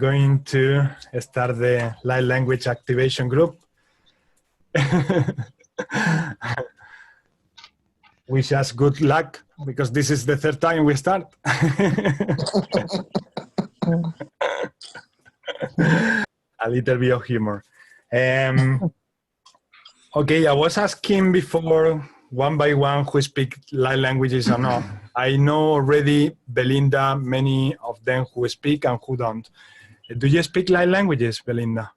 Going to start the light language activation group. Wish us good luck because this is the third time we start. A little bit of humor. Okay, I was asking before one by one who speak light languages or not. I know already, Belinda, many of them who speak and who don't. Do you speak light languages, Belinda?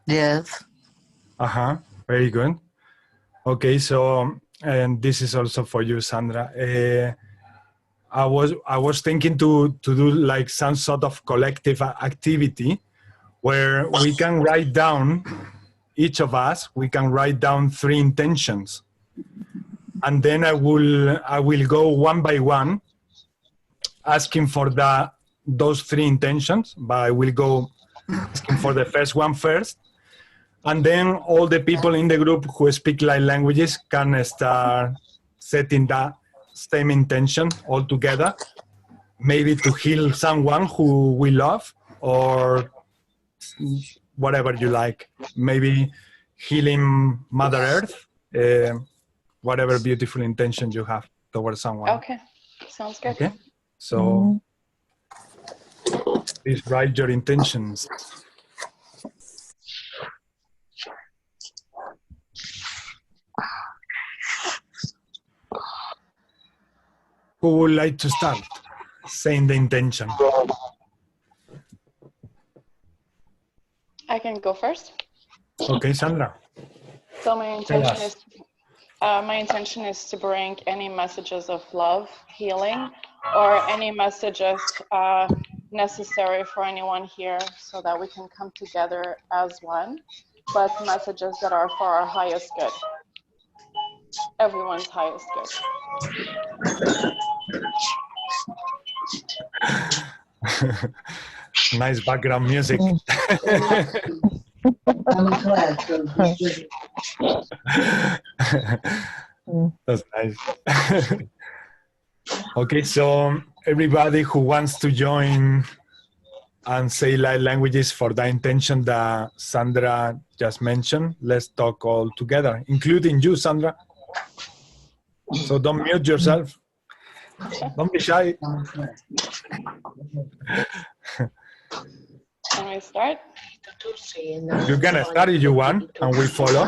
Yes. Very good. Okay, so and this is also for you, Sandra. I was thinking to do like some sort of collective activity where we can write down, each of us, we can write down 3 intentions, and then I will go one by one, asking for those 3 intentions. But I will go asking for the first one first. And then all the people in the group who speak light languages can start setting that same intention all together, maybe to heal someone who we love or whatever you like. Maybe healing Mother Earth, whatever beautiful intention you have towards someone. Okay, sounds good. Okay, so please write your intentions. Who would like to start saying the intention? I can go first. Okay, Sandra. So my intention is to bring any messages of love, healing, or any messages necessary for anyone here so that we can come together as one, but messages that are for our highest good. Everyone's highest good. Nice background music. That's nice. Okay, so everybody who wants to join and say light languages for the intention that Sandra just mentioned, let's talk all together, including you, Sandra. So don't mute yourself. Don't be shy. Can we start? You can start if you want, and we follow.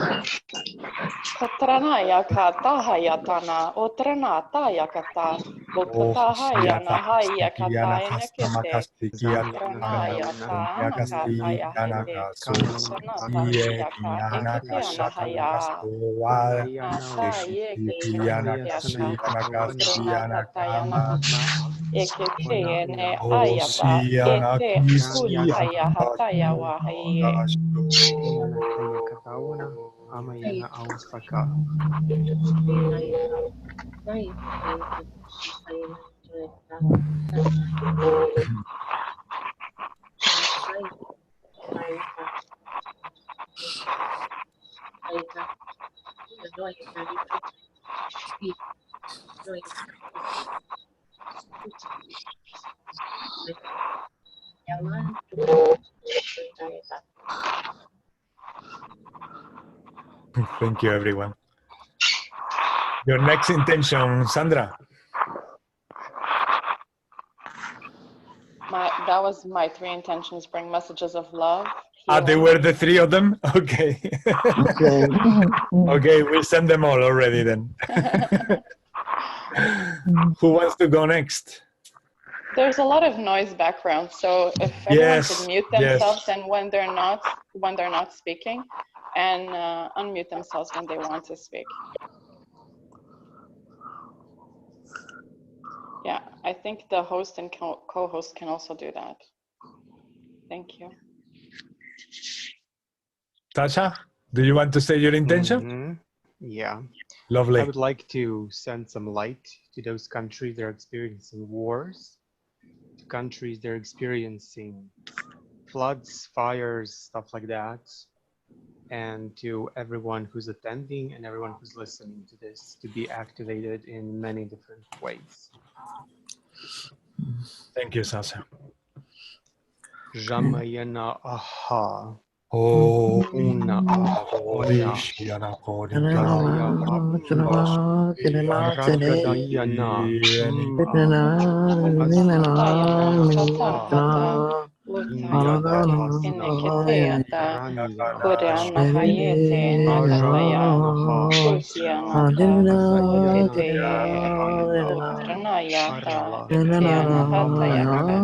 Katranaya katahaya tana, otrana taya kata, bokatahaya nahaya kataya nekete, katranaya ta, nakataya hete, sanataya ka, ekete anahaya, nataye ketiyaka, otrana kataya nahata, ekete ene ayaba, ete kutaya hataya wahaye. Amayana Auspaka. Thank you, everyone. Your next intention, Sandra. That was my 3 intentions, bring messages of love. They were the 3 of them? Okay. Okay, we'll send them all already then. Who wants to go next? There's a lot of noise background, so if everyone could mute themselves and when they're not speaking, and unmute themselves when they want to speak. Yeah, I think the host and co-host can also do that. Thank you. Tasha, do you want to say your intention? Mm-hmm. Yeah. Lovely. I would like to send some light to those countries that are experiencing wars, to countries that are experiencing floods, fires, stuff like that, and to everyone who's attending and everyone who's listening to this to be activated in many different ways. Thank you, Sasha. Ramayana aha. Oh, Una ahona. Shiana Kori Daya happa. Aragadayana. Utayata ineketeata Koreana hayete nakataya Usianaka Utete Utranayata Etiana hatayaka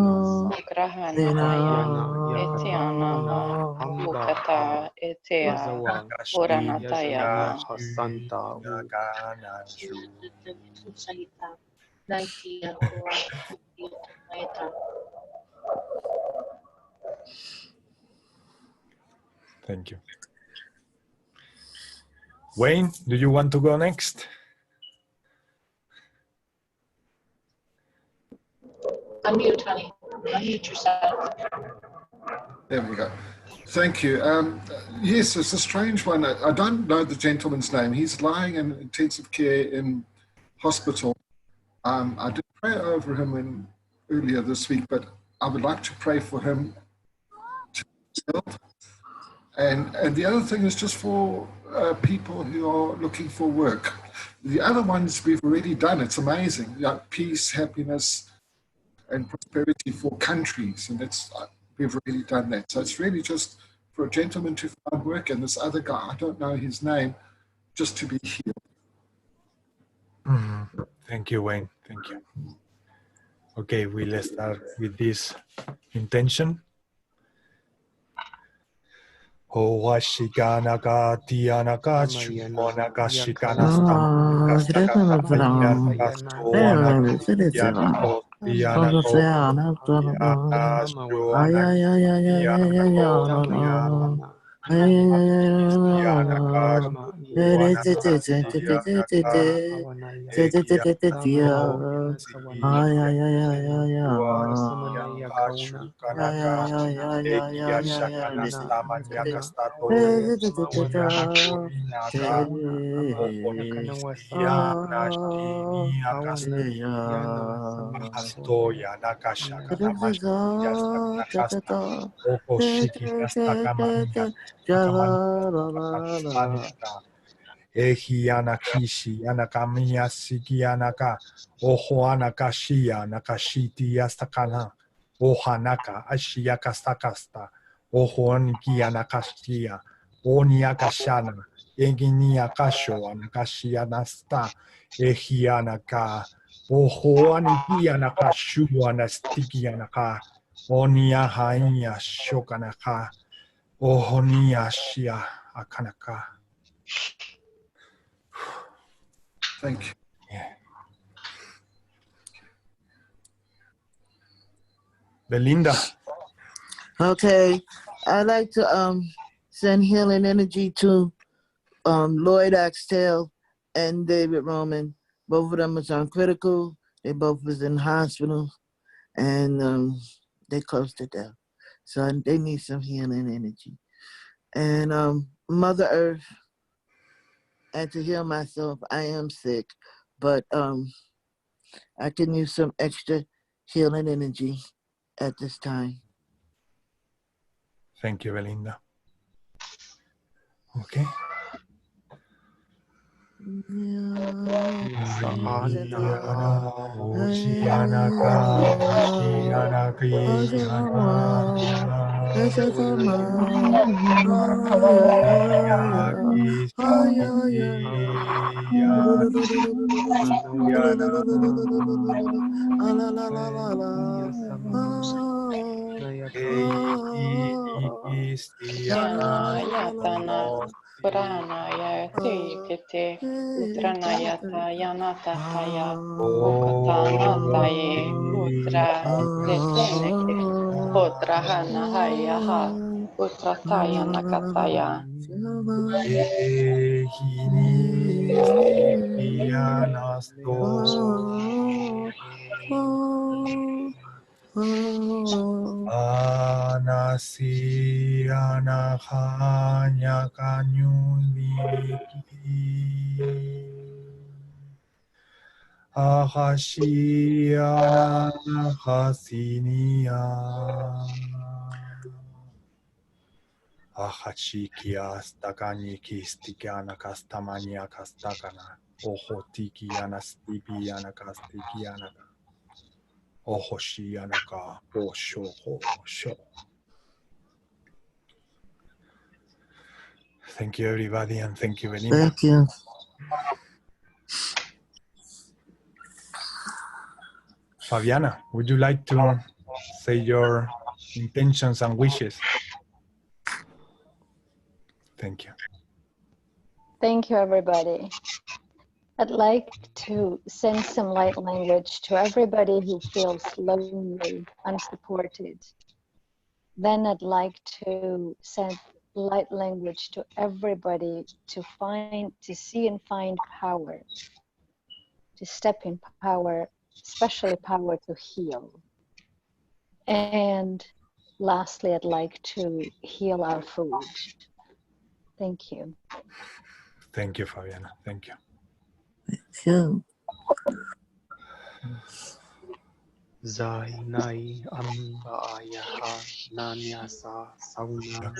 Grahanahaya Etianaha Ukata Etea Uranatayaka Hasanta. Thank you. Wayne, do you want to go next? Unmute, honey. Unmute yourself. There we go. Thank you. Yes, it's a strange one. I don't know the gentleman's name. He's lying in intensive care in hospital. I did pray over him earlier this week, but I would like to pray for him himself. And the other thing is just for people who are looking for work. The other ones we've already done. It's amazing. Like peace, happiness, and prosperity for countries, and that's we've already done that. So it's really just for a gentleman to find work, and this other guy, I don't know his name, just to be healed. Mm-hmm. Thank you, Wayne. Thank you. Okay, we'll start with this intention. Ho washikanaka tianaka chumonaka shikanasta Ehianakishi anakamiya sikianaka ohoanaka shia nakashiti yastakana ohanaka ashiyakastakasta ohoaniki anakashia oniakashana eginiakasho anakashianasta ehianaka ohoaniki anakashu anastikianaka oniahaiya shokanaka ohoniashia akanaka. Thank you. Yeah. Belinda. Okay, I'd like to send healing energy to Lloyd Axtell and David Roman. Both of them is on critical. They both was in hospital, and they close to death. So they need some healing energy. And Mother Earth, and to heal myself, I am sick, but I can use some extra healing energy at this time. Thank you, Belinda. Okay. Pranaya Tikete Utranayata Yanataya Ukatana Taye Utra Teseneke Utrahana Hayaha Utrataya Nakataya Anasi anahanya kanyuni ahashi anahasinia Ahashikia stakani kistikana kastamania kastakana. Oho tikiana stipiana kastikiana. Oho shianaka. Osho sho. Thank you, everybody, and thank you, Belinda. Thank you. Fabiana, would you like to say your intentions and wishes? Thank you. Thank you, everybody. I'd like to send some light language to everybody who feels lonely, unsupported. Then I'd like to send light language to everybody to see and find power, to step in power, especially power to heal. And lastly, I'd like to heal our food. Thank you. Thank you, Fabiana. Thank you. Sure. Zai nai amba ayaha nanyasa sauna.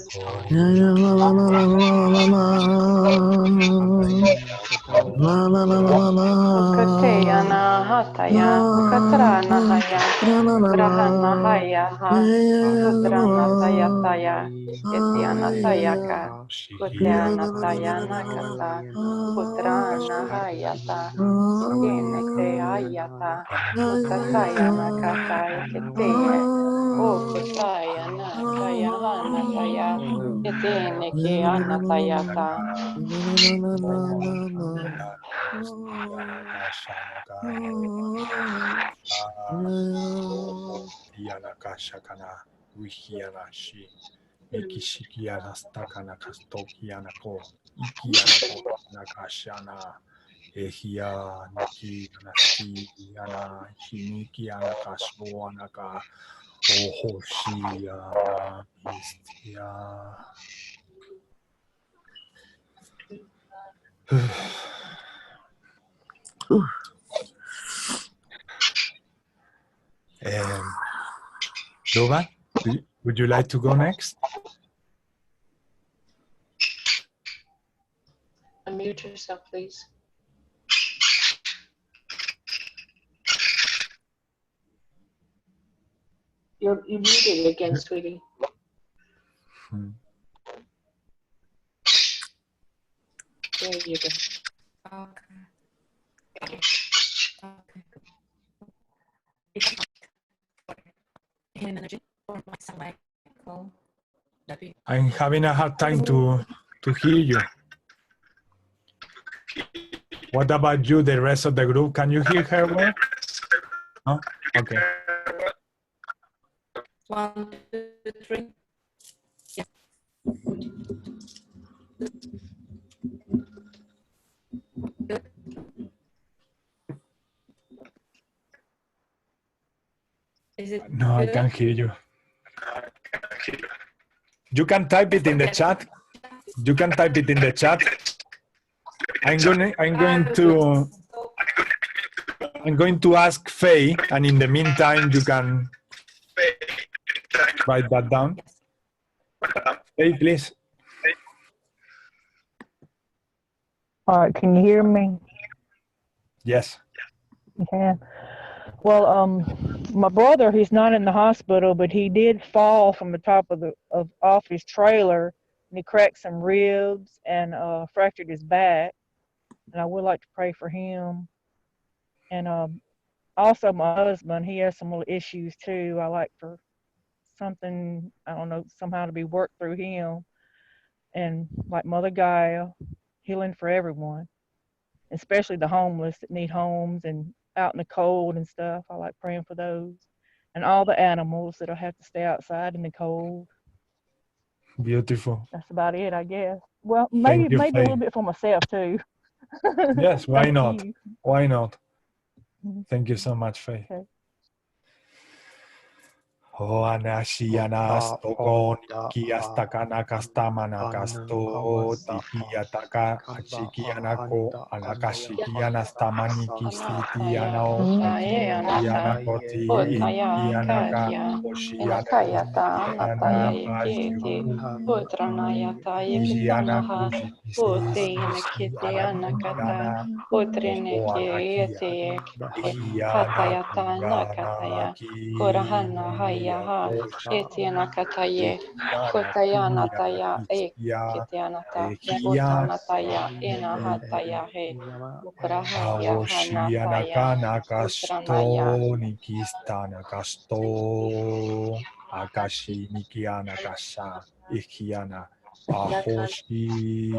Kuteyana hataya, katrana haya, grahana haya ha, kudrana taya taya, ityana tayaka, kutyana tayana kata, kutrana hayata, ityene te hayata, kutatayana kata ikiteye, o kutayana tayahana taya, ityene ke anatayata. Diana Kashakana, Wihiana Shi, Mikishikiana Stakana Kastokiana Ko, Ikiana Ko, Nakashana, Ehia, Niki, Nasti, Yana, Shinikiana Kashwanaka, Ohoshiana, Istia. Luba, would you like to go next? Unmute yourself, please. You're muted again, sweetie. There you go. I'm having a hard time to hear you. What about you, the rest of the group? Can you hear her well? No? Okay. 1, 2, 3. Yeah. Good. Is it No, I good? can't hear you. You can type it in the chat. You can type it in the chat. I'm going to ask Faye, and in the meantime, you can write that down. Faye, please. All right, can you hear me? Yes. You can. Well, my brother, he's not in the hospital, but he did fall from the top off his trailer, and he cracked some ribs and fractured his back. And I would like to pray for him. And also my husband, he has some little issues too. I like for something, I don't know, somehow to be worked through him. And like Mother Gaia, healing for everyone, especially the homeless that need homes and out in the cold and stuff. I like praying for those. And all the animals that'll have to stay outside in the cold. Beautiful. That's about it, I guess. Well, maybe a little bit for myself too. Yes, why not? You. Why not? Thank you so much, Faye. Okay. Oanashianas toko kiastakana kastamana kasto tikiataka achikianako anakashikianas tamani kistitiano kianakoti kianaka oshianaka Korahana hayaha etiana kataye kotayana taya ekitianata utanataya enahataya he ukrahaya hanataya utranaya nikistana kasto akashi nikiana kasha ikiana ahoshi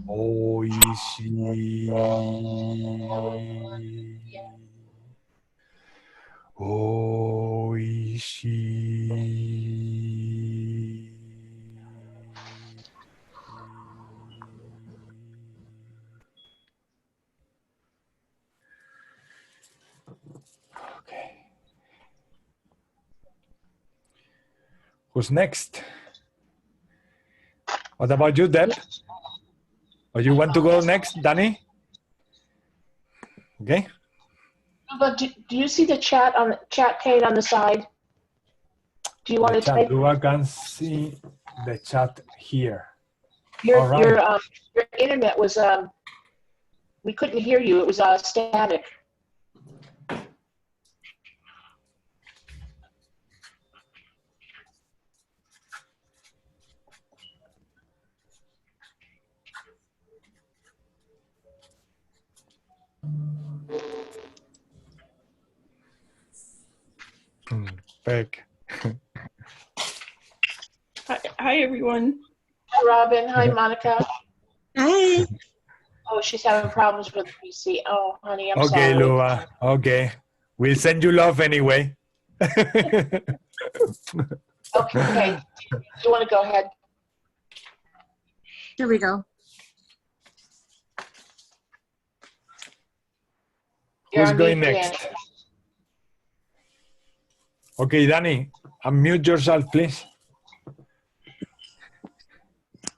oishi oishi okay. Who's next? What about you, Deb? Or you want to go next, Danny? Okay. But do you see the chat on the chat pane on the side? Do you want to type? I can see the chat here. Your right. your internet was we couldn't hear you. It was static. Back. Hi, everyone. Hi, Robin. Hi, Monica. Hi. Oh, she's having problems with the PC. Oh, honey, I'm Okay, sorry. Lua. Okay. We'll send you love anyway. Okay. You want to go ahead? Here we go. You're Who's on going mute, next? Danny. Okay, Danny, unmute yourself, please.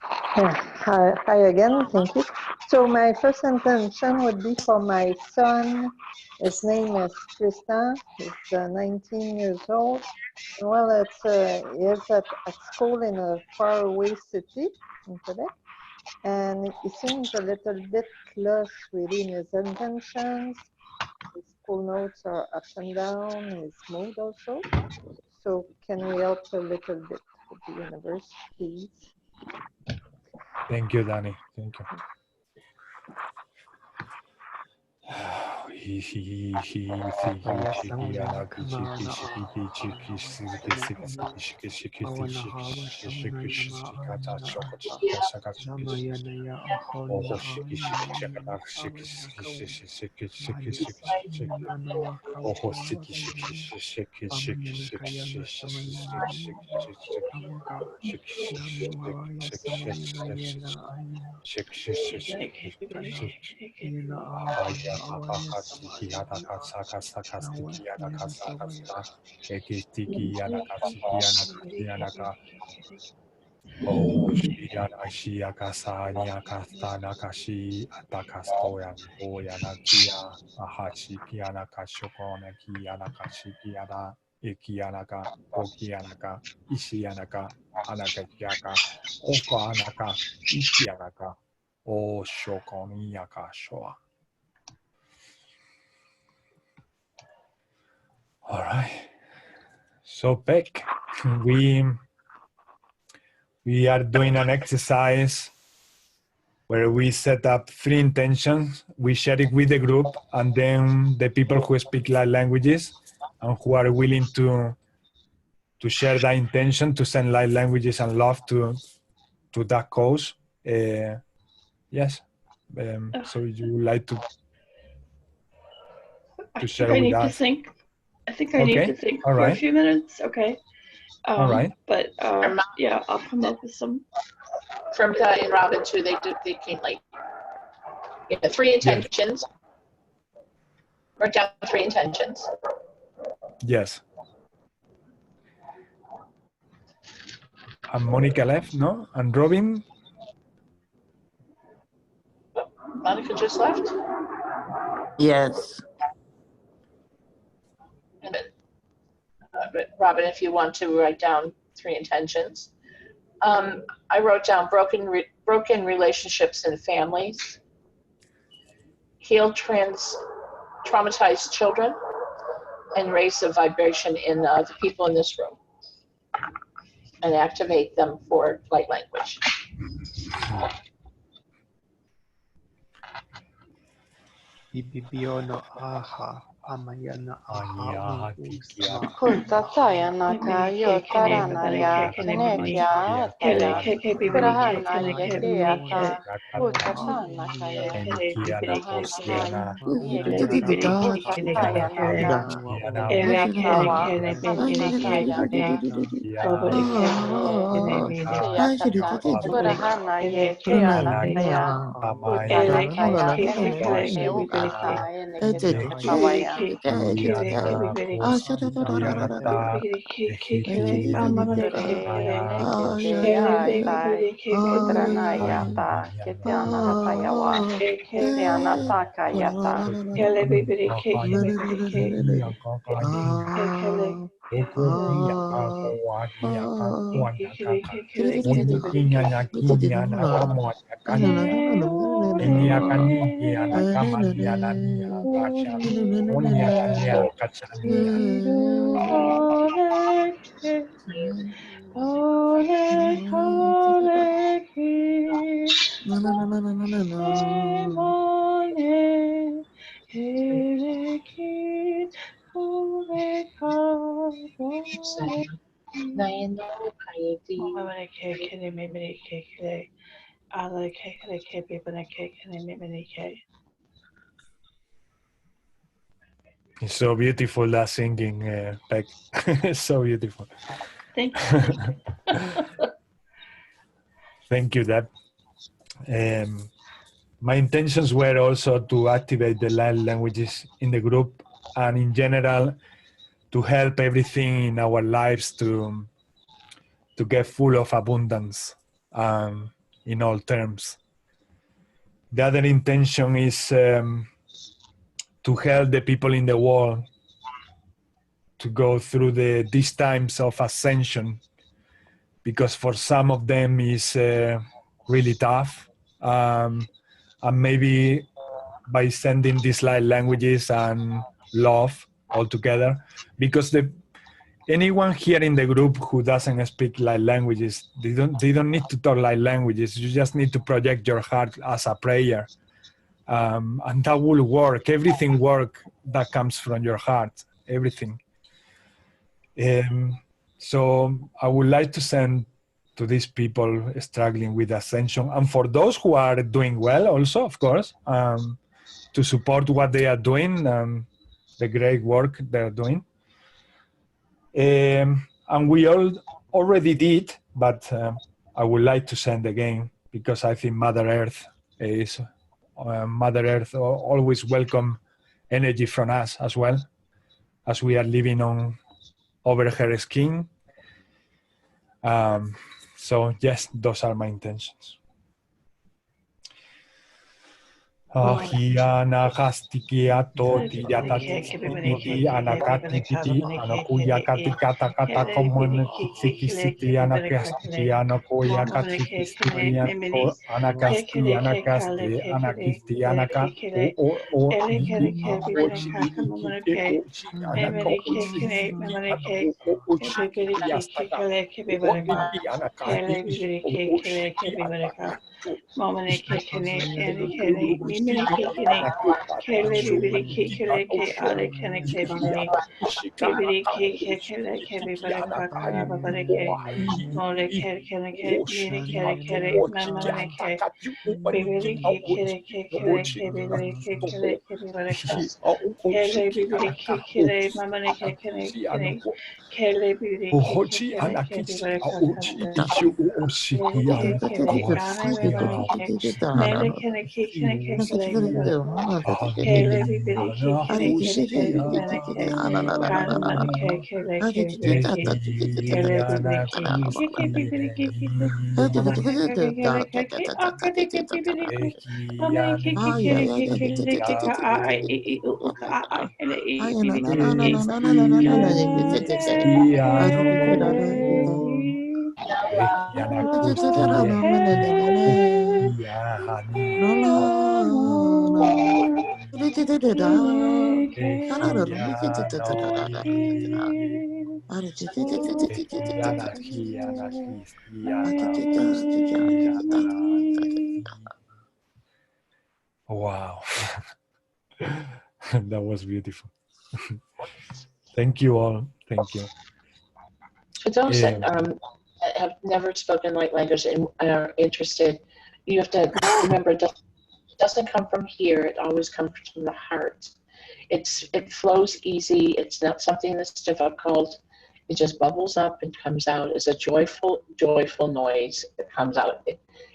Hi again, thank you. So my first intention would be for my son. His name is Tristan. He's 19 years old. Well, he is at school in a faraway city in Quebec. And he seems a little bit lost really in his intentions. His school notes are up and down, his mood also. So can we help a little bit with the universe, please? Thank you, Danny. Thank you. Oh, Shiana Shiakasa, Niakasta, Nakashi, Atakastoyan, Oyanakia, Ahachi, Kianaka, Shokona, Kianakashi, Kiana, Ikianaka, Okianaka, Ishianaka, Anakakiaka, Okanaka, Ikianaka, O Shokoniaka Shoa. All right. So, Beck, we are doing an exercise where we set up 3 intentions. We share it with the group, and then the people who speak light languages and who are willing to share that intention to send light languages and love to that cause. Yes. So you would like to share with us? I think I need to think All for right. a few minutes. Okay. All right. But yeah, I'll come up with some. From and Robin too. They came late. Yeah, 3 intentions. Wrote down 3 intentions. Yes. And Monica left, no? And Robin? Monica just left. Yes. But Robin, if you want to write down 3 intentions. I wrote down broken relationships in families, heal traumatized children, and raise the vibration in the people in this room, and activate them for light language. Ibibiono aha amayana aha Kultatayana kayo taranaya kinekya taya kurahana yekiyata kultatana kaya kurahana It's so beautiful, that singing, Beck. It's so beautiful. Thank you. Thank you, Deb. My intentions were also to activate the light languages in the group and in general to help everything in our lives to get full of abundance in all terms. The other intention is to help the people in the world to go through these times of ascension, because for some of them is really tough. And maybe by sending these light languages and love all together, because anyone here in the group who doesn't speak light languages, they don't need to talk light languages. You just need to project your heart as a prayer. And that will work. Everything work that comes from your heart, everything. So I would like to send to these people struggling with ascension, and for those who are doing well also, of course, to support what they are doing, the great work they're doing. And we already did, but I would like to send again, because I think Mother Earth always welcome energy from us as well, as we are living over her skin. So yes, those are my intentions. Ahiana Hastikia Toti Yatati Anakati Titi Anakuya Katikata Kata Common City Anakasti Anakoya Kati Anakasti Anakasti Anakisti Anaka Wow. That was beautiful. Thank you all. Thank you. For those that have never spoken light language and are interested, you have to remember it doesn't come from here. It always comes from the heart. It flows easy. It's not something that's difficult. It just bubbles up and comes out as a joyful noise. It comes out.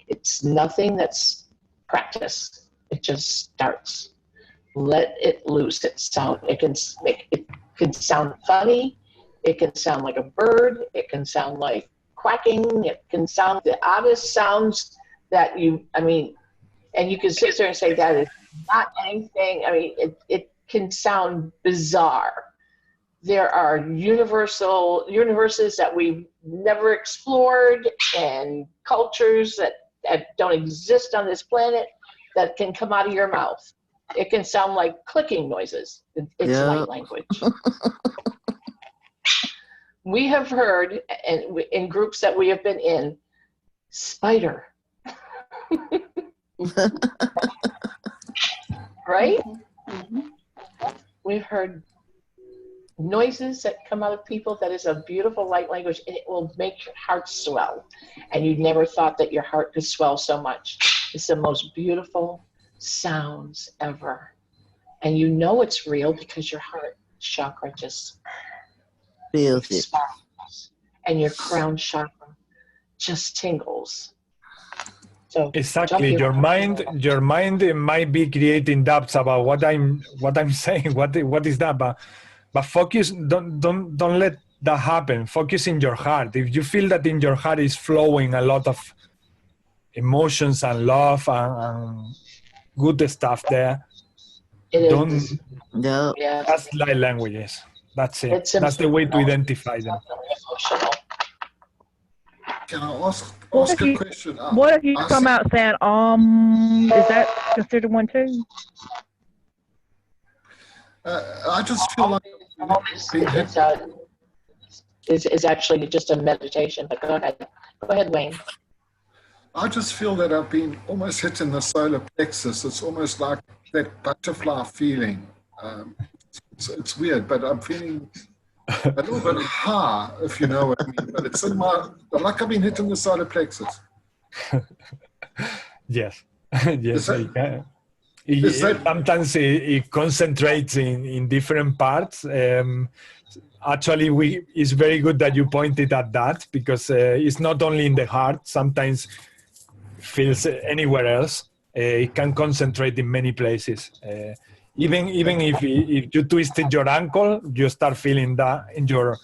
It's nothing that's practice. It just starts. Let it loose. It can sound funny. It can sound like a bird. It can sound like quacking. It can sound the oddest sounds that and you can sit there and say that is not anything. I mean, it can sound bizarre. There are universes that we've never explored and cultures that don't exist on this planet that can come out of your mouth. It can sound like clicking noises. It's light language. We have heard, and in groups that we have been in, spider. Right? Mm-hmm. We've heard noises that come out of people that is a beautiful light language, and it will make your heart swell. And you never thought that your heart could swell so much. It's the most beautiful sounds ever. And you know it's real because your heart chakra just Feels it. sparkles, and your crown chakra just tingles. So exactly, your mind might be creating doubts about what I'm saying. What is that? But focus. Don't let that happen. Focus in your heart. If you feel that in your heart is flowing a lot of emotions and love and good stuff there, that's light languages. That's it. That's the way to identify them. Can I ask a question? What if you come out saying, is that considered one too? I just feel like it's actually just a meditation, but go ahead, Wayne. I just feel that I've been almost hit in the solar plexus. It's almost like that butterfly feeling. It's weird, but I'm feeling a little bit high, if you know what I mean. But it's in like I've been hit in the solar plexus. Yes, yes. Sometimes it concentrates in different parts. Actually, it's very good that you pointed at that, because it's not only in the heart. Sometimes it feels anywhere else. It can concentrate in many places. Even if you twisted your ankle, you start feeling that in your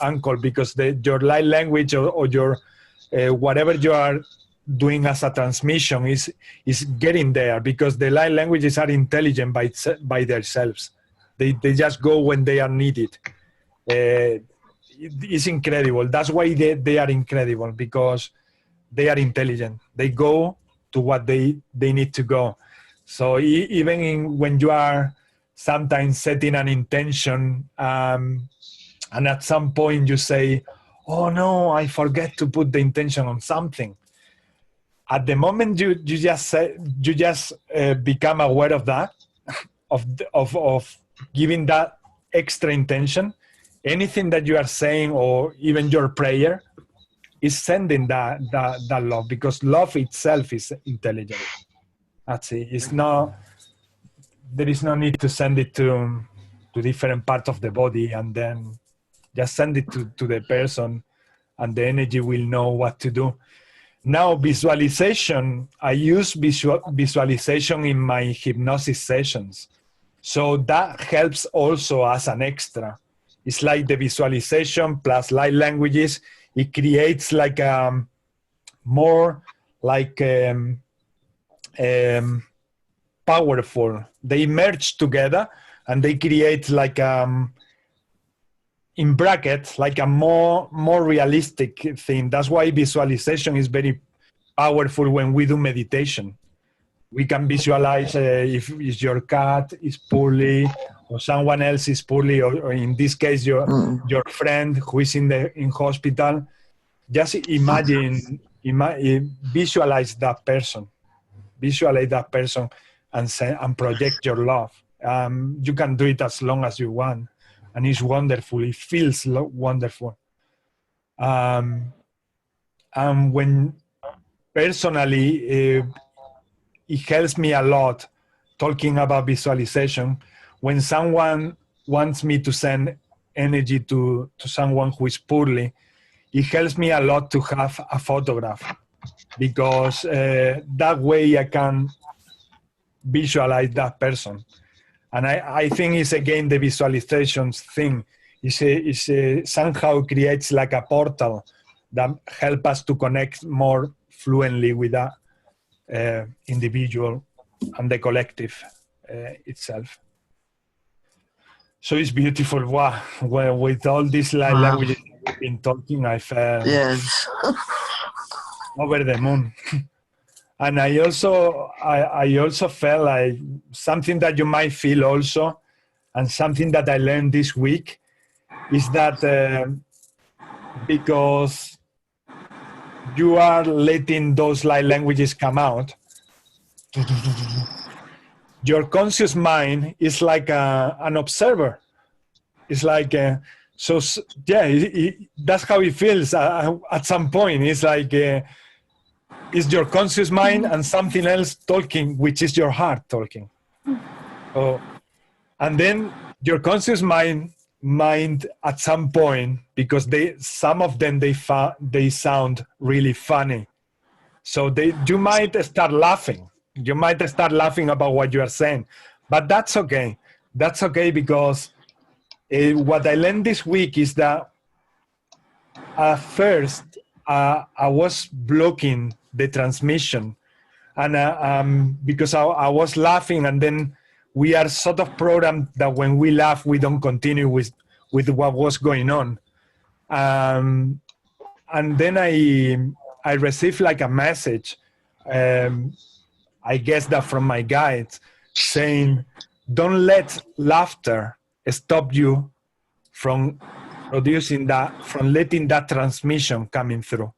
ankle, because your light language or your whatever you are doing as a transmission is getting there, because the light languages are intelligent by themselves. They just go when they are needed. It's incredible. That's why they are incredible, because they are intelligent. They go to what they need to go. So even when you are sometimes setting an intention, and at some point you say, "Oh no, I forget to put the intention on something." At the moment you just become aware of that, of giving that extra intention. Anything that you are saying, or even your prayer, is sending that love, because love itself is intelligent. That's it. There is no need to send it to different parts of the body, and then just send it to the person, and the energy will know what to do. Now, visualization, I use visualization in my hypnosis sessions. So that helps also as an extra. It's like the visualization plus light languages. It creates like more like powerful. They merge together and they create like in brackets like a more realistic thing. That's why visualization is very powerful when we do meditation. We can visualize if your cat is poorly or someone else is poorly, or in this case your friend who is in hospital. Just visualize that person. Visualize that person and project your love. You can do it as long as you want, and it's wonderful. It feels wonderful. And when personally, it helps me a lot talking about visualization. When someone wants me to send energy to someone who is poorly, it helps me a lot to have a photograph, because that way I can visualize that person. And I think it's again the visualizations thing. It's somehow creates like a portal that helps us to connect more fluently with that individual and the collective itself. So it's beautiful. Wow. Well, with all these languages we've been talking, I felt over the moon. And I also felt like something that you might feel also, and something that I learned this week is that because you are letting those light languages come out, your conscious mind is like an observer. It's like, that's how it feels at some point. It's like, it's your conscious mind and something else talking, which is your heart talking. Oh, and then your conscious mind at some point, because some of them they sound really funny, so you might start laughing. You might start laughing about what you are saying, but that's okay. That's okay, because what I learned this week is that at first I was blocking the transmission, and because I was laughing, and then we are sort of programmed that when we laugh we don't continue with what was going on, and then I received like a message, I guess that from my guides, saying don't let laughter stop you from producing that, from letting that transmission coming through.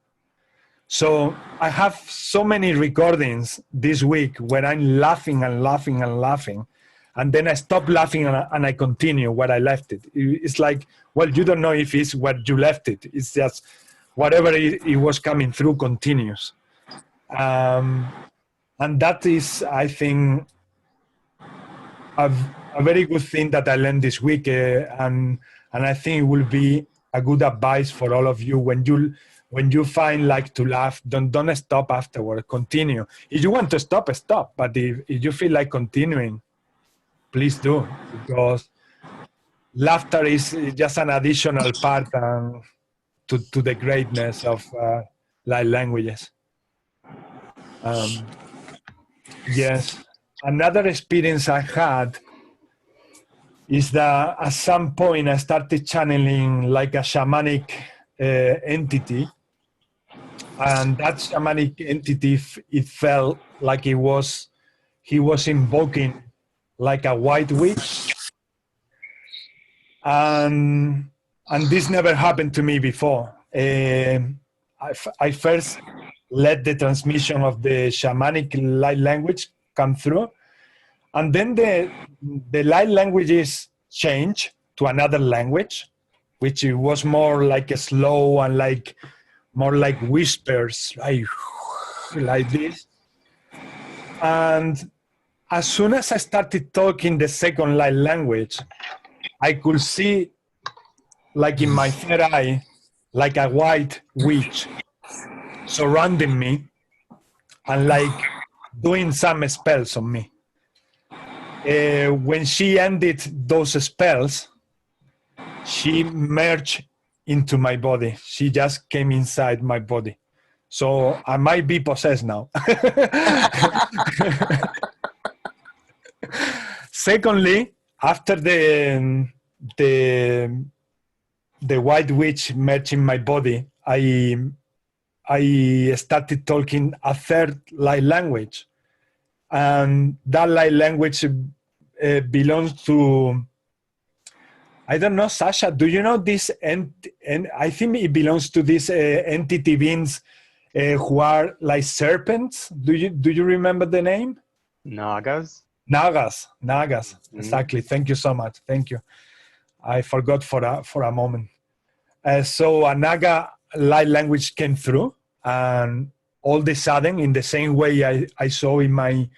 So I have so many recordings this week where I'm laughing and laughing and laughing, and then I stop laughing and I continue where I left it. It's like, well, you don't know if it's where you left it. It's just whatever it was coming through continues. And that is, I think, a very good thing that I learned this week, and I think it will be a good advice for all of you when you find like to laugh, don't stop afterward. Continue. If you want to stop, stop. But if you feel like continuing, please do, because laughter is just an additional part to the greatness of light languages. Yes. Another experience I had is that at some point I started channeling like a shamanic entity, and that shamanic entity, it felt like he was invoking like a white witch, and this never happened to me before. I first let the transmission of the shamanic light language come through, and then the light languages change to another language, which it was more like a slow and like more like whispers, like this. And as soon as I started talking the second light language, I could see, like in my third eye, like a white witch surrounding me and like doing some spells on me. When she ended those spells, she merged into my body. She just came inside my body. So I might be possessed now. Secondly, after the white witch merged in my body, I started talking a third light language. And that light language belongs to, I don't know, Sasha, do you know this? And I think it belongs to these entity beings who are like serpents. Do you remember the name? Nagas. Nagas, exactly. Thank you so much. Thank you. I forgot for a moment. So a Naga light language came through, and all of a sudden, in the same way I saw in my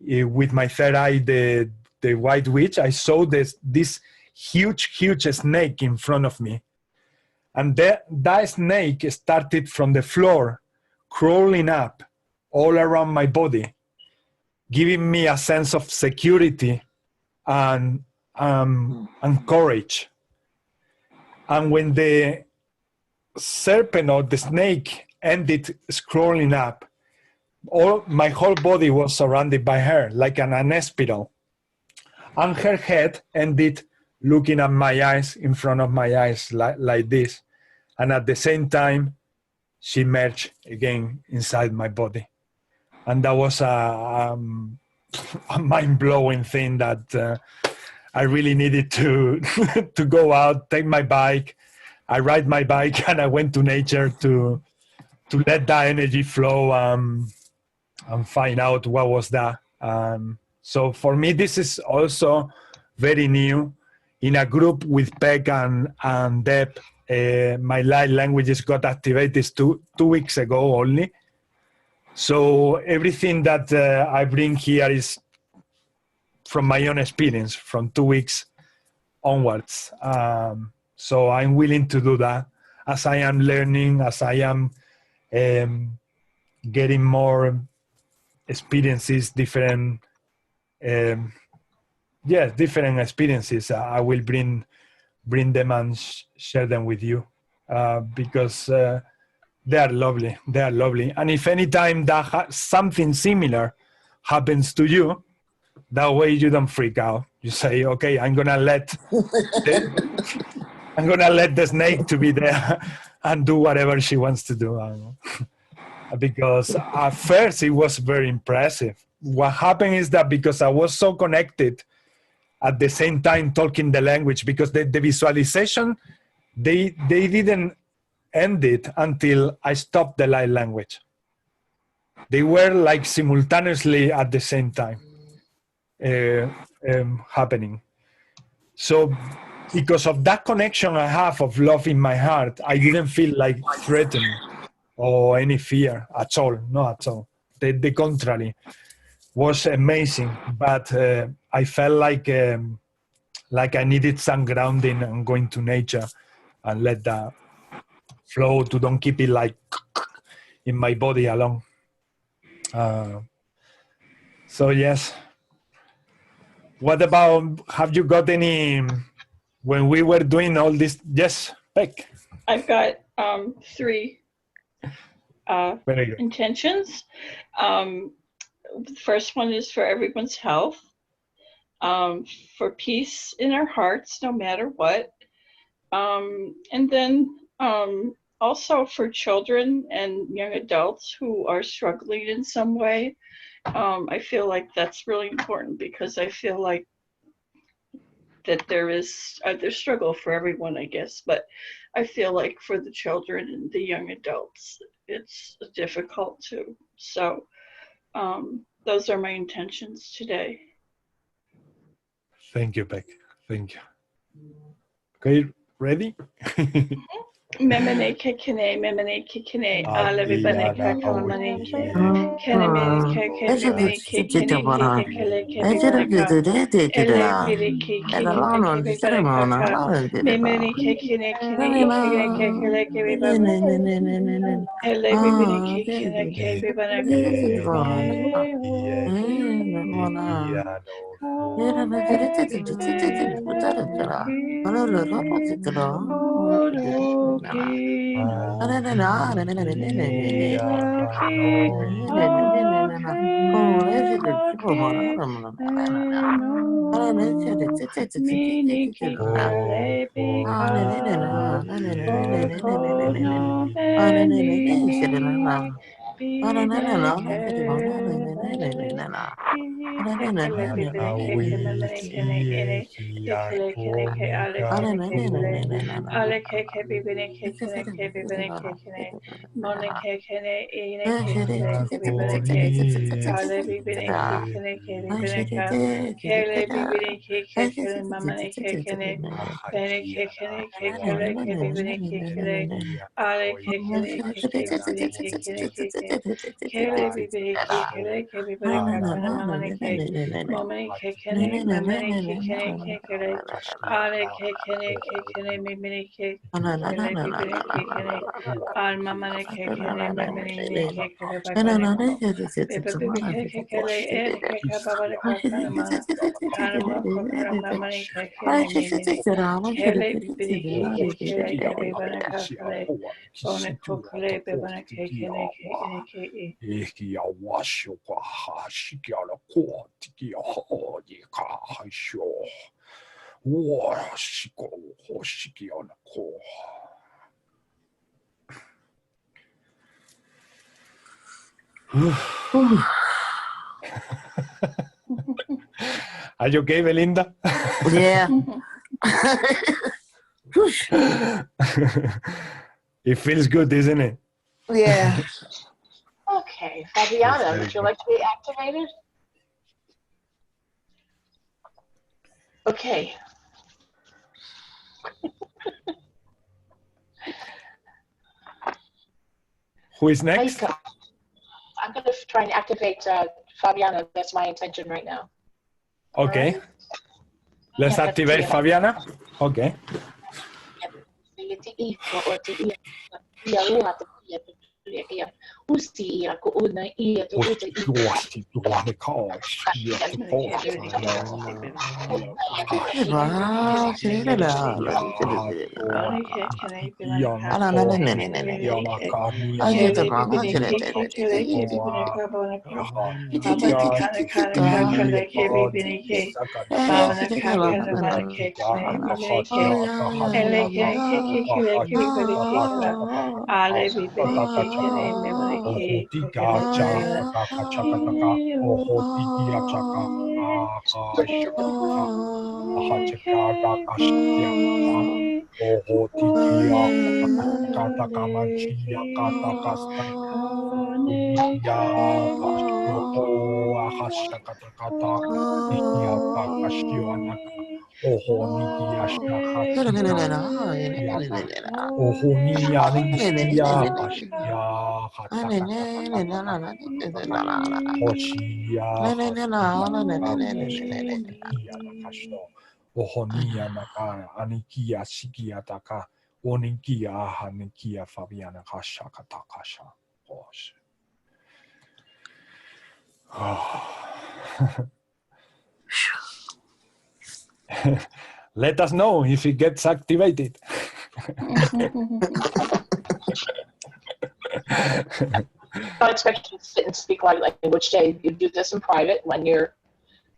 with my third eye the white witch, I saw this huge snake in front of me, and that snake started from the floor, crawling up all around my body, giving me a sense of security and courage. And when the serpent or the snake ended scrolling up, my whole body was surrounded by her like an spiral. And her head ended looking at my eyes, in front of my eyes, like this. And at the same time, she merged again inside my body. And that was a mind-blowing thing that I really needed to to go out, take my bike. I ride my bike and I went to nature to let that energy flow and find out what was that. So for me, this is also very new. In a group with Peck and Deb, my light languages got activated two weeks ago only. So everything that I bring here is from my own experience, from 2 weeks onwards. So I'm willing to do that as I am learning, as I am getting more experiences, different experiences. I will bring them and share them with you because they are lovely. They are lovely. And if any time that something similar happens to you, that way you don't freak out. You say, okay, I'm gonna let the snake to be there and do whatever she wants to do. Because at first it was very impressive. What happened is that because I was so connected at the same time talking the language, because the visualization, they didn't end it until I stopped the light language. They were like simultaneously at the same time happening. So because of that connection I have of love in my heart, I didn't feel like threatened or any fear at all, not at all. The contrary was amazing, but I felt like I needed some grounding and going to nature and let that flow to don't keep it like in my body alone. So yes. What about, have you got any, when we were doing all this, yes, Beck? I've got 3 Very good. intentions. The first one is for everyone's health, for peace in our hearts, no matter what. And then also for children and young adults who are struggling in some way. I feel like that's really important because I feel like that there's struggle for everyone, I guess, but I feel like for the children and the young adults, it's difficult too. So those are my intentions today. Thank you, Beck. Thank you. Okay, ready? Memene kekene, memene kekene, alevi bane kakamane ke, kene mene keke, memene kekene kekele kebe bane ka, ele biri kekene kebe bane kaka, memene kekene kene kekele kekele kebe bane, ele biri kekene kebe bane ka, Are you okay, Belinda? Yeah. It feels good, isn't it? Yeah. Okay, Fabiana, would you like to be activated? Okay. Who is next? I'm going to try and activate Fabiana. That's my intention right now. Okay. Right. Let's activate Fabiana. Okay. Let us know if it gets activated. Don't expect you to sit and speak light language today. You do this in private when you're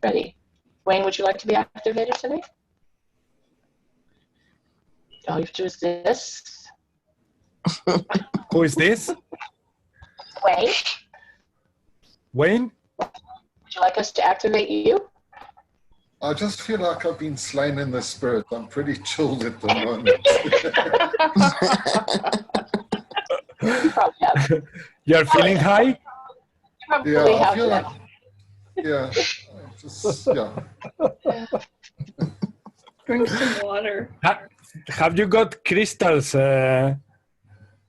ready. Wayne, would you like to be activated today? All you have to do is this. Who is this? Wayne, Wayne? would you like us to activate you? I just feel like I've been slain in the spirit. I'm pretty chilled at the moment. You probably have. You're feeling high? You probably Yeah, I have feel that. like, yeah. Drink some water. Have you got crystals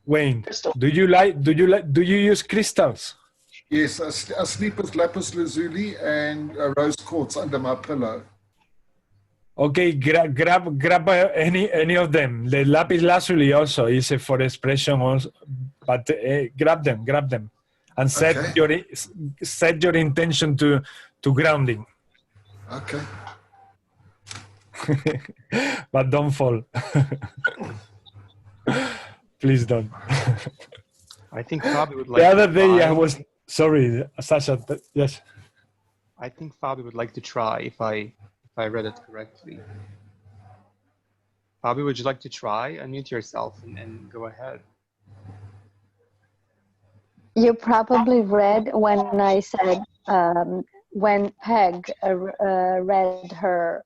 Wayne, Crystal. do you use crystals? Yes, I sleep with lapis lazuli and rose quartz under my pillow. Okay, grab any of them. The lapis lazuli also is for expression also, but grab them, and set Okay. your intention to grounding. Okay. But don't fall. Please don't. I think Fabi would like The other to day try. I was sorry, Sasha. Yes. I think Fabi would like to try if I read it correctly. Fabi, would you like to try? Unmute yourself and go ahead. You probably read when I said, when Peg read her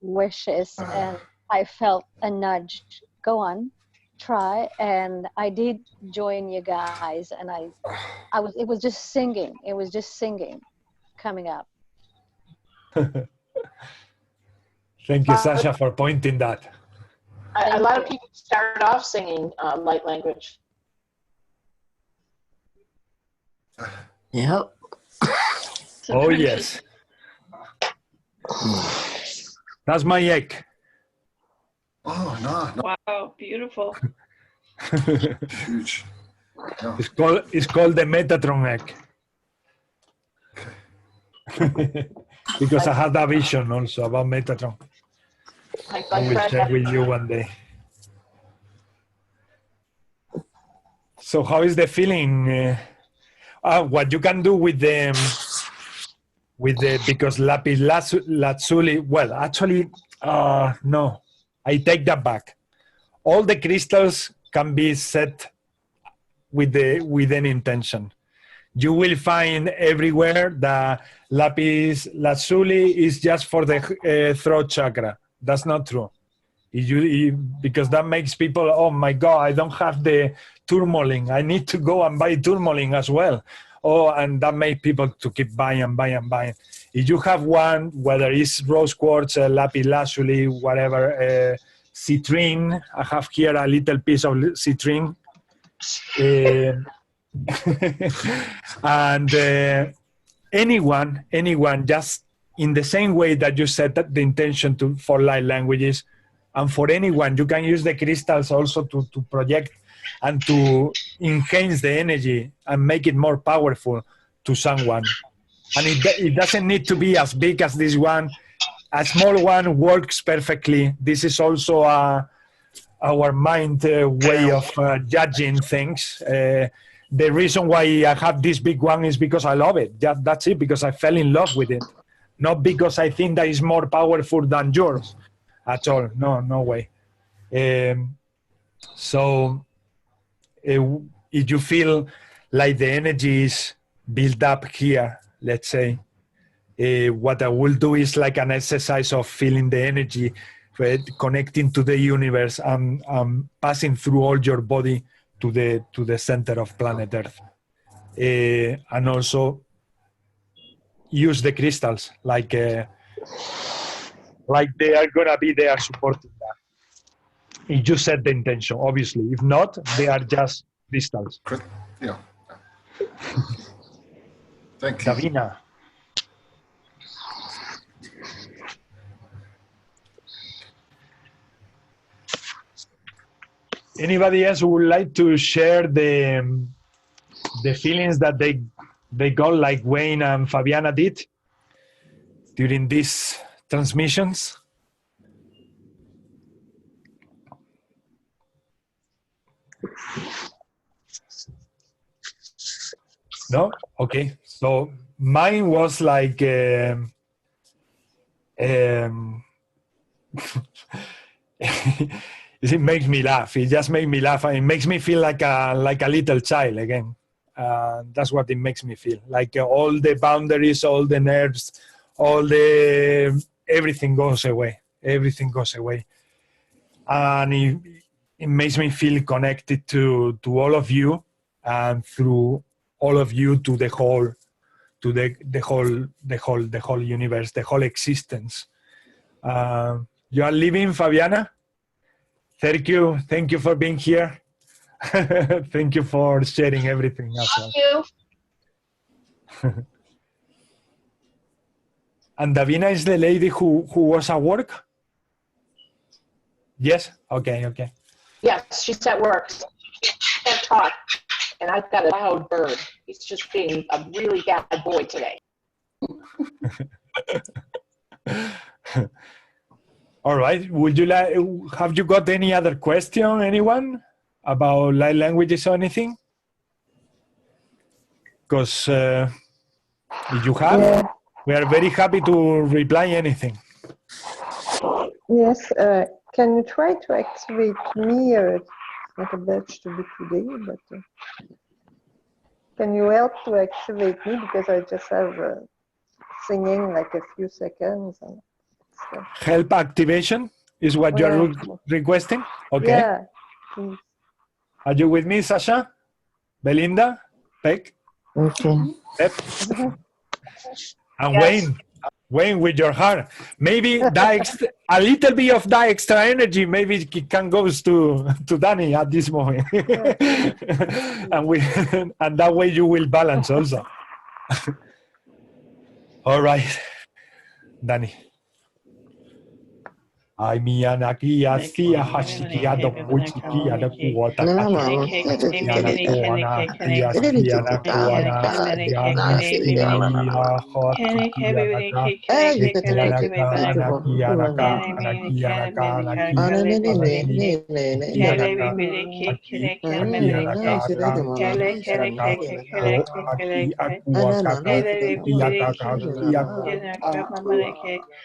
wishes, and I felt a nudge. Go on, try. And I did join you guys, and it was just singing. It was just singing coming up. Thank you, Sasha, for pointing that. A lot of people start off singing light language. Yep. Oh yes. That's my egg. Oh, no. Wow, beautiful. Huge. Yeah. It's called the Metatron egg. Because I had a vision also about Metatron. I will share with you one day. So how is the feeling? What you can do with the because lapis lazuli. Well, actually, no. I take that back. All the crystals can be set with an intention. You will find everywhere the lapis lazuli is just for the throat chakra. That's not true. Because that makes people, oh my God, I don't have the tourmaline. I need to go and buy tourmaline as well. Oh, and that makes people to keep buying and buying and buying. If you have one, whether it's rose quartz, lapis lazuli, whatever, citrine, I have here a little piece of citrine. And anyone, just in the same way that you set the intention for light languages, and for anyone, you can use the crystals also to project and to enhance the energy and make it more powerful to someone. And it doesn't need to be as big as this one. A small one works perfectly. This is also our mind way of judging things. The reason why I have this big one is because I love it. That's it, because I fell in love with it. Not because I think that is more powerful than yours at all. No way. So if you feel like the energy is built up here, let's say, what I will do is like an exercise of feeling the energy, right, connecting to the universe and passing through all your body to the center of planet Earth. And also use the crystals like they are gonna be there supporting that. If you set the intention, obviously. If not, they are just crystals. Yeah. Thank you. Davina. Anybody else who would like to share the feelings that they got like Wayne and Fabiana did during these transmissions? No? Okay. So mine was like it makes me laugh. It just makes me laugh. It makes me feel like a little child again. That's what it makes me feel. Like all the boundaries, all the nerves, everything goes away. Everything goes away. And it makes me feel connected to all of you, and through all of you to the whole universe, the whole existence. You are leaving, Fabiana? Thank you for being here. Thank you for sharing everything as well. Thank you. And Davina is the lady who was at work? Yes? Okay, okay. Yes, she's at work. Can't talk. And I've got a loud bird. He's just being a really bad boy today. All right. Would you like? Have you got any other question, anyone, about light languages or anything? Because if you have, we are very happy to reply anything. Yes, can you try to activate me? It's not a badge to be today, but can you help to activate me? Because I just have singing like a few seconds. And stuff. Help activation is what you're requesting? Okay. Yeah, please. Are you with me, Sasha? Belinda? Peck? Okay. Pep? And yes. Wayne, with your heart. Maybe that a little bit of that extra energy, maybe it can go to Danny at this moment. and that way you will balance also. All right, Danny. Ai mia na kia sia hashikia do puchikia da kuota kia na kuona kia sia na kuona kia na sia hotikia na ka kia na ka na kia na ka na kia na ka na kia na ka kia na ka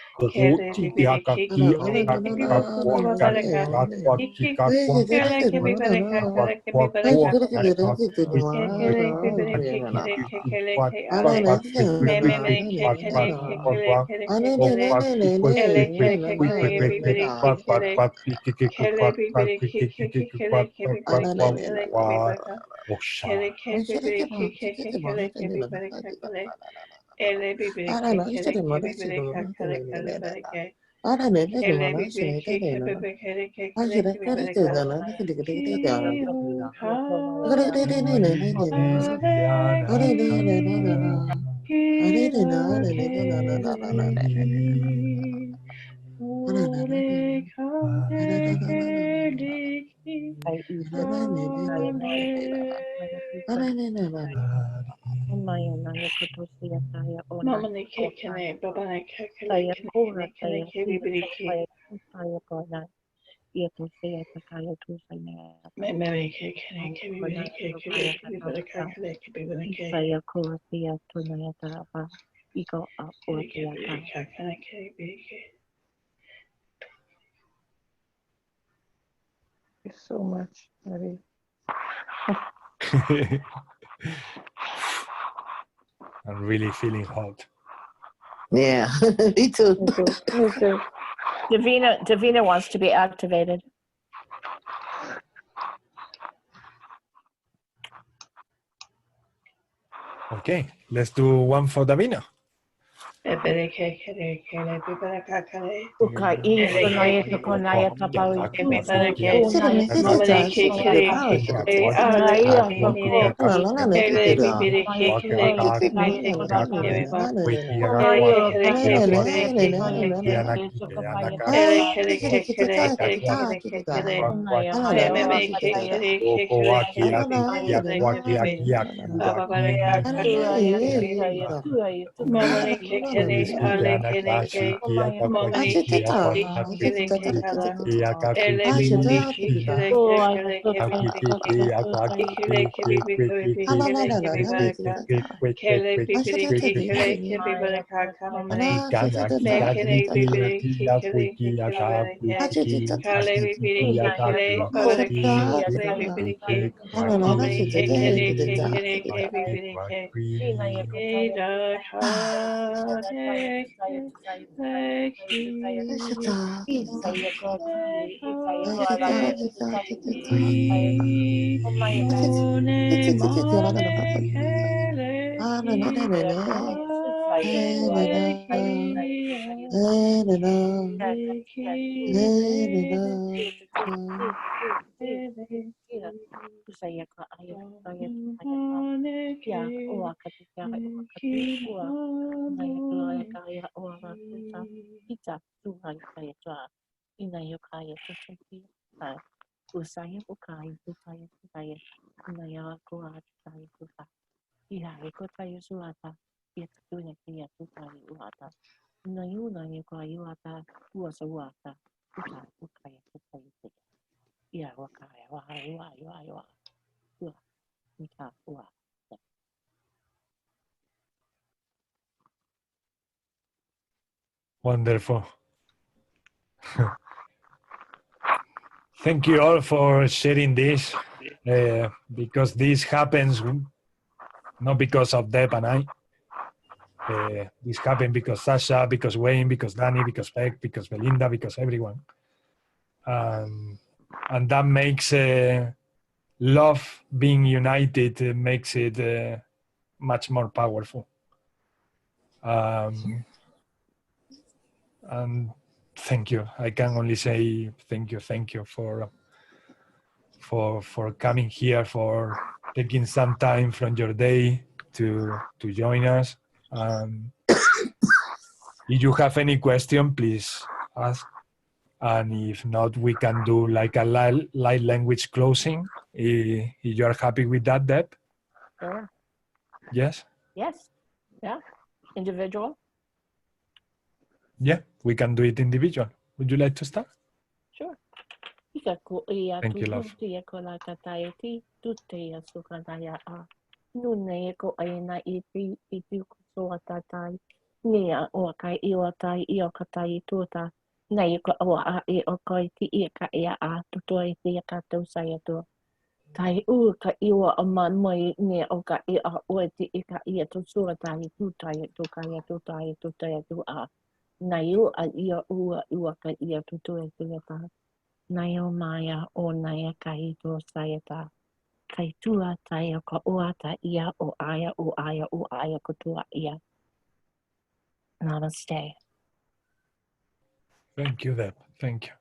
so much, Marie. I'm really feeling hot. Yeah, me too. Me too. Davina wants to be activated. Okay, let's do one for Davina. saya ka aya kaya ya ua katika ua katika na ya kaya ua kuta kita tuhan kaya tua ina yo kaya tuti ha usaya ukai kaya ina ya kuat kaya kuta iya iko kaya suata ya tunya kia tukai uata na yuna ya kaya uata uasa uata uta ukaya kaya iya wakaya wa Ika ua. Wonderful. Thank you all for sharing this, because this happens not because of Deb and I. This happened because Sasha, because Wayne, because Danny, because Beck, because Belinda, because everyone. And that makes love being united, makes it much more powerful. And thank you. I can only say thank you for coming here, for taking some time from your day to join us. If you have any question, please ask. And if not, we can do like a light language closing. If you are happy with that, Deb? Sure. Yes? Yes. Yeah. Individual. Yeah, we can do it individual. Would you like to start? Sure. Ika ko ia Thank you, love. tutu ko la kataya ti tutte ya sukataya a. Nune ko aina iti ko so atatai. Nia o kai iwatai i o katai tuta. Nei ko o a e o kai ti i ka ia a tutu i ti ka tau sai to. Tai u ka iwa a man mai ne o ka i a o ti i ka ia tu so tai tutai tu ka ia tutai tu a. Nei u a ia ua ka ia tutu i ti ta. Nei o maya o nei ka i to sai ta. Kai tua tai o ka o ata ia o aya ko tua ia. Namaste. Thank you, Deb. Thank you.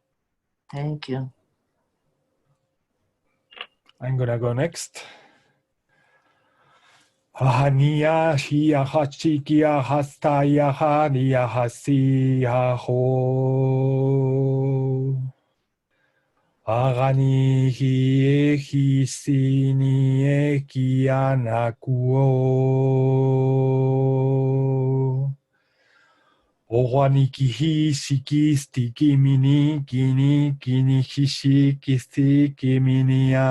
Thank you. I'm gonna go next. Ahania hia hachikia hastaya hania hasia ho. Agani hi sini ekianakuo. Ohani kihi siki stiki mini kini hishi kisti kiminia.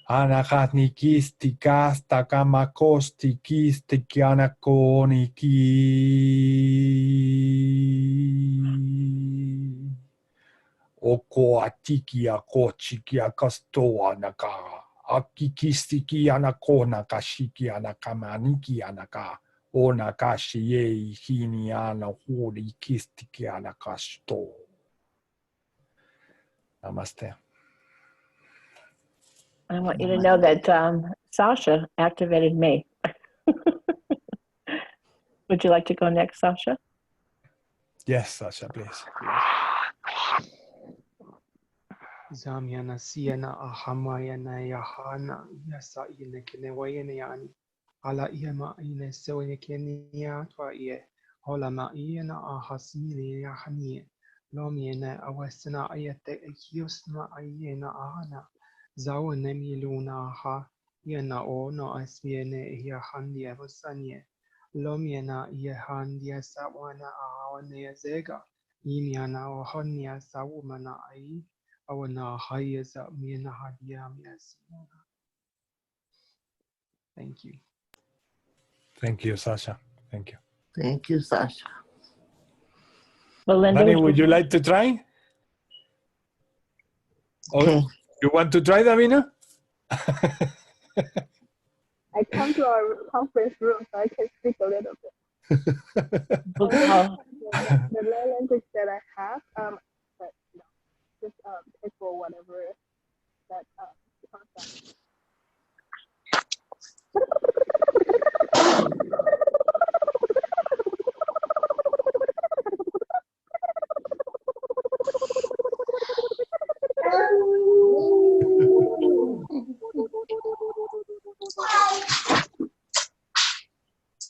Anakatni kisti kasta kamakosti kisti kianakoniki. Oko atiki akochiki akasto anaka. Akikisti ki anakona kashiki anakamaniki anaka. Onakashi ye hini ana hori kisti ki anakasto. Namaste. I want you to know that Sasha activated me. Would you like to go next, Sasha? Yes, Sasha, please. Zamyana siena ahamayana yahana yasa ine kinewayene yani. Ala iema ine sewene kenia twa ie. Hola ma iena ahasmini yahanie. Lomiene awesena ayete ekiosna ayena ahana. Zawene miluna ha. Iena o no asmiene yahanie hosanie. Lomiena yehandia sawana ahawane zega. Imiana ohania sawumana ai. Thank you. Thank you, Sasha. Thank you. Thank you, Sasha. Belinda, Danny, would you like to try? Okay. Oh, you want to try, Davina? I come to our conference room so I can speak a little bit. Oh. The language that I have, but no, just pick for whatever that concept.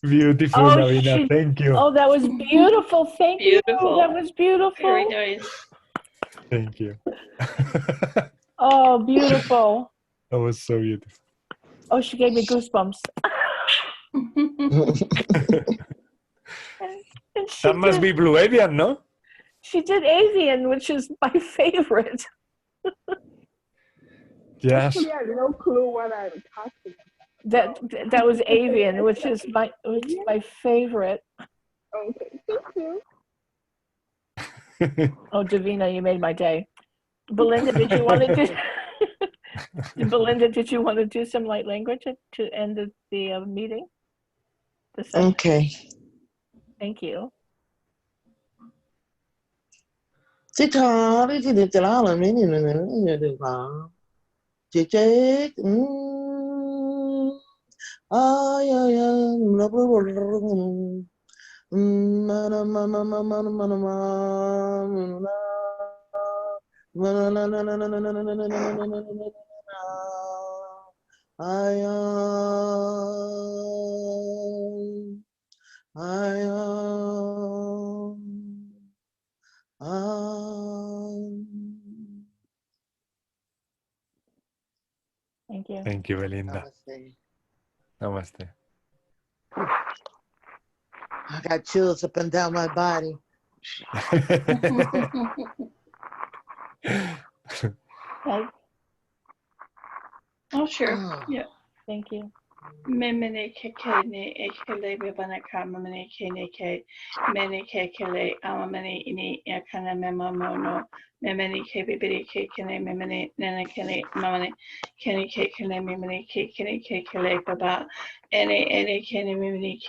Beautiful, Oh, Davina. Thank you. Oh, that was beautiful. Thank you. Beautiful. That was beautiful. Very nice. Thank you. Oh, beautiful. That was so beautiful. Oh, she gave me goosebumps. And she That must did, be Blue Avian, no? She did avian, which is my favorite. Yes. Actually, I have no clue what I'm talking about. That was avian, which is my favorite. Okay, thank you. Oh, Davina, you made my day. Belinda, did you want to do? Belinda, did you want to do some light language to end the meeting? The session? Okay. Thank you. Chị thọ đi thì được cho nó là mấy người được họ. Chị chết. Ay ay ay. Thank you. Thank you, Belinda. Namaste. Namaste. I got chills up and down my body. Okay. Oh, sure. Oh. Yeah. Thank you. Memene kekene ekele bebanaka mamene keneke mene kekele amamene ini yakana memamono memene kebibiri kekene memene nana kene mamane kene kekele memene kekene kekele baba ene kene memene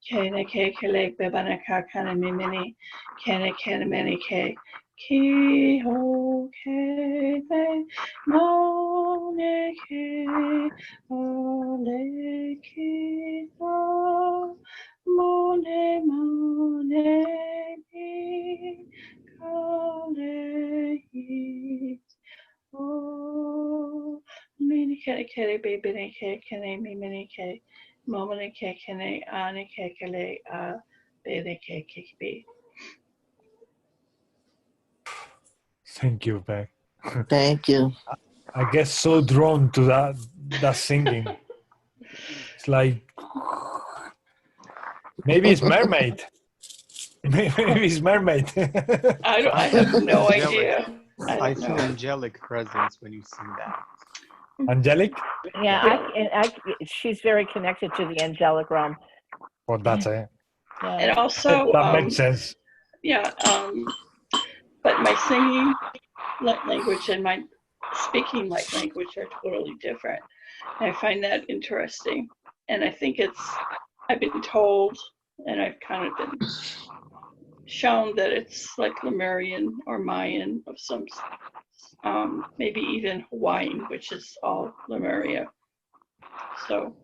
kene kekele bebanaka kana memene kene mene ke ki ho ke be mo ne ke ole ki ho mone mone ni kale hi o mini kere baby ne kene mini ke momene kene ane kele be be. Thank you, Beck. Thank you. I get so drawn to that singing. It's like maybe it's mermaid. Maybe it's mermaid. I have no idea. I feel angelic presence when you sing that. Angelic? Yeah, she's very connected to the angelic realm. Well, that's it. Yeah. And also, that makes sense. Yeah, but my singing light language and my speaking light language are totally different. And I find that interesting. And I think I've been told, and I've kind of been shown that it's like Lemurian or Mayan of some, maybe even Hawaiian, which is all Lemuria. So,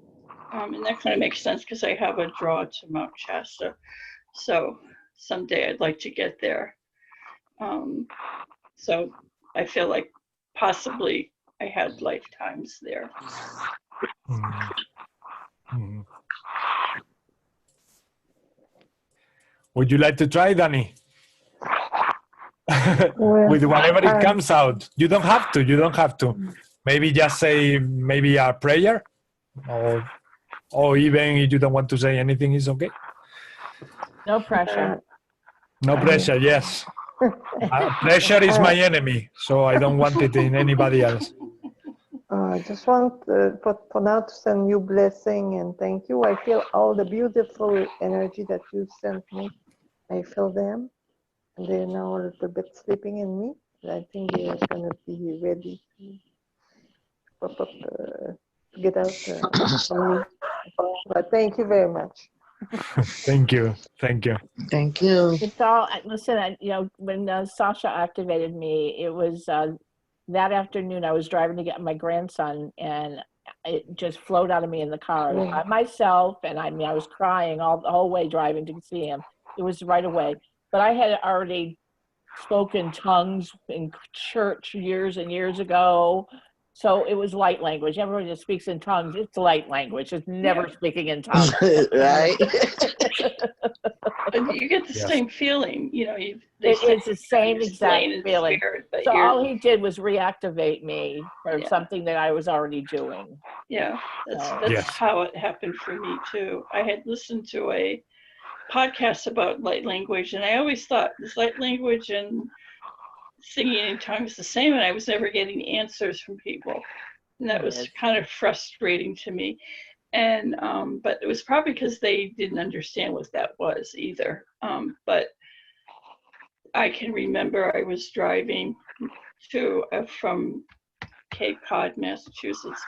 and that kind of makes sense because I have a draw to Mount Shasta. So someday I'd like to get there. So I feel like possibly I had lifetimes there. Mm-hmm. Would you like to try, Danny? With whatever it comes out. You don't have to. Maybe just say maybe a prayer, or even if you don't want to say anything, it's okay. No pressure. No pressure, yes. Pressure is my enemy, so I don't want it in anybody else. I just want for now to send you blessing and thank you. I feel all the beautiful energy that you sent me. I feel them, and they're now a little bit sleeping in me. I think they're going to be ready to pop up, get out from me. But thank you very much. Thank you. Thank you. It's all, listen, when Sasha activated me, it was that afternoon I was driving to get my grandson, and it just flowed out of me in the car by myself. And I was crying the whole way driving to see him. It was right away. But I had already spoken tongues in church years and years ago. So it was light language. Everybody that speaks in tongues, it's light language. It's never speaking in tongues. Right? And you get the Yes. same feeling, you know. It's the same you're exact slain in feeling. spirit, but So you're- all he did was reactivate me for Yeah. something that I was already doing. Yeah, that's Yes. how it happened for me too. I had listened to a podcast about light language, and I always thought this light language and singing in tongues the same, and I was never getting answers from people, and that was kind of frustrating to me. And but it was probably because they didn't understand what that was either. But I can remember I was driving to from Cape Cod, Massachusetts,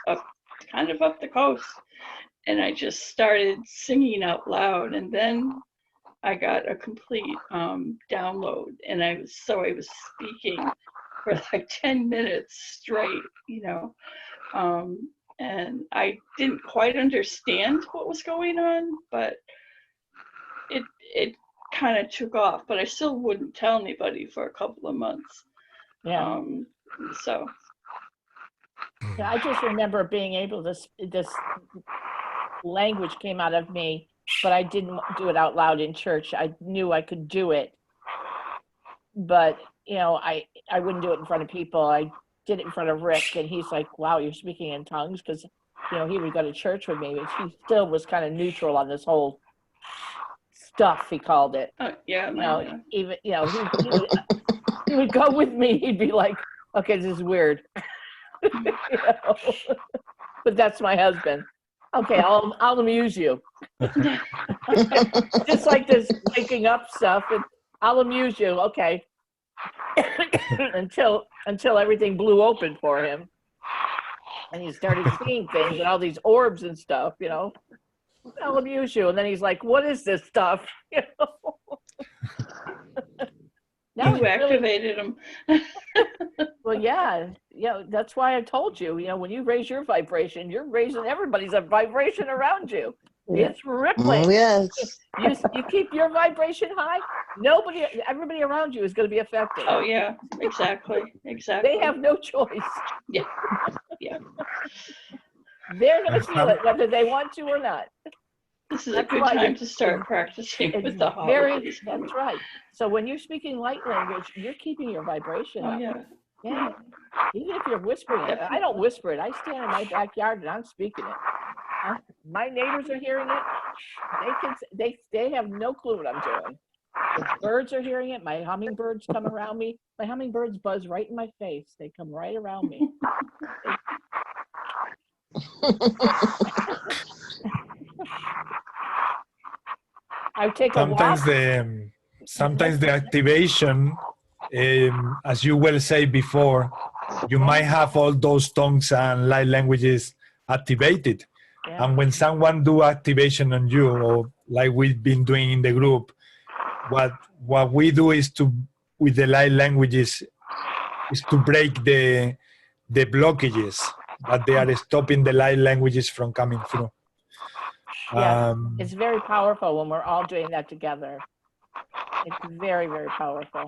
kind of up the coast, and I just started singing out loud, and then I got a complete download, and I was speaking for like 10 minutes straight, you know, and I didn't quite understand what was going on, but it kind of took off. But I still wouldn't tell anybody for a couple of months. Yeah. So. I just remember being able to, this language came out of me, but I didn't do it out loud in church. I knew I could do it, but you know, I wouldn't do it in front of people. I did it in front of Rick, and he's like, wow, you're speaking in tongues? Because, you know, he would go to church with me, but he still was kind of neutral on this whole stuff, he called it. Yeah. You know, even, you know, he would go with me. He'd be like, okay, this is weird. You know? But that's my husband. Okay, I'll amuse you. Just like this waking up stuff, and I'll amuse you. Okay. until everything blew open for him, and he started seeing things and all these orbs and stuff. You know, I'll amuse you, and then he's like, "What is this stuff?" You know. Now you activated him. Well, yeah, that's why I told you. You know, when you raise your vibration, you're raising everybody's vibration around you. It's rippling. Yes. You keep your vibration high, everybody around you is going to be affected. Oh yeah, exactly. They have no choice. Yeah. They're going to feel it whether they want to or not. This is a good time to start practicing with the holidays. That's right. So when you're speaking light language, you're keeping your vibration up. Yeah. Yeah. Even if you're whispering it. I don't whisper it. I stand in my backyard and I'm speaking it. My neighbors are hearing it. They have no clue what I'm doing. The birds are hearing it. My hummingbirds come around me. My hummingbirds buzz right in my face. They come right around me. I take a walk. Sometimes the activation, as you well say before, you might have all those tongues and light languages activated. Yeah. And when someone do activation on you, or like we've been doing in the group, what we do is with the light languages is to break the blockages that they are stopping the light languages from coming through. Yeah, it's very powerful when we're all doing that together. It's very, very powerful.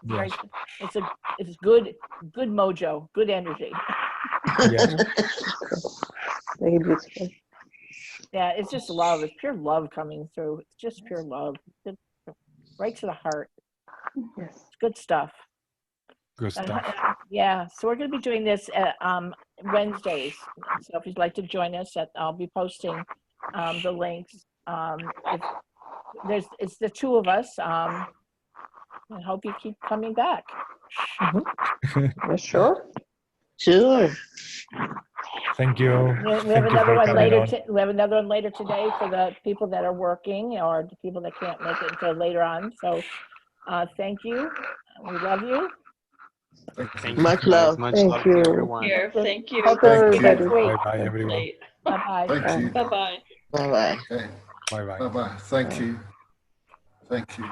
Yes. It's good mojo, good energy. Yes. Very beautiful. Yeah, it's just love. It's pure love coming through. It's just pure love. It's right to the heart. Yes. It's good stuff. Good stuff. Yeah, so we're going to be doing this at Wednesdays. So if you'd like to join us, I'll be posting the links. It's the two of us. I hope you keep coming back. Yeah, sure. Sure. Thank you. We have another one later. We have another one later today for the people that are working or the people that can't make it until later on. So, thank you. We love you. Thank Much you, love. Much Thank love you. to everyone. Here, thank you. Thank you. Bye-bye, everyone. Bye-bye. Thank you. Bye-bye. Bye-bye. Okay. Bye-bye. Bye-bye. Thank you. Thank you.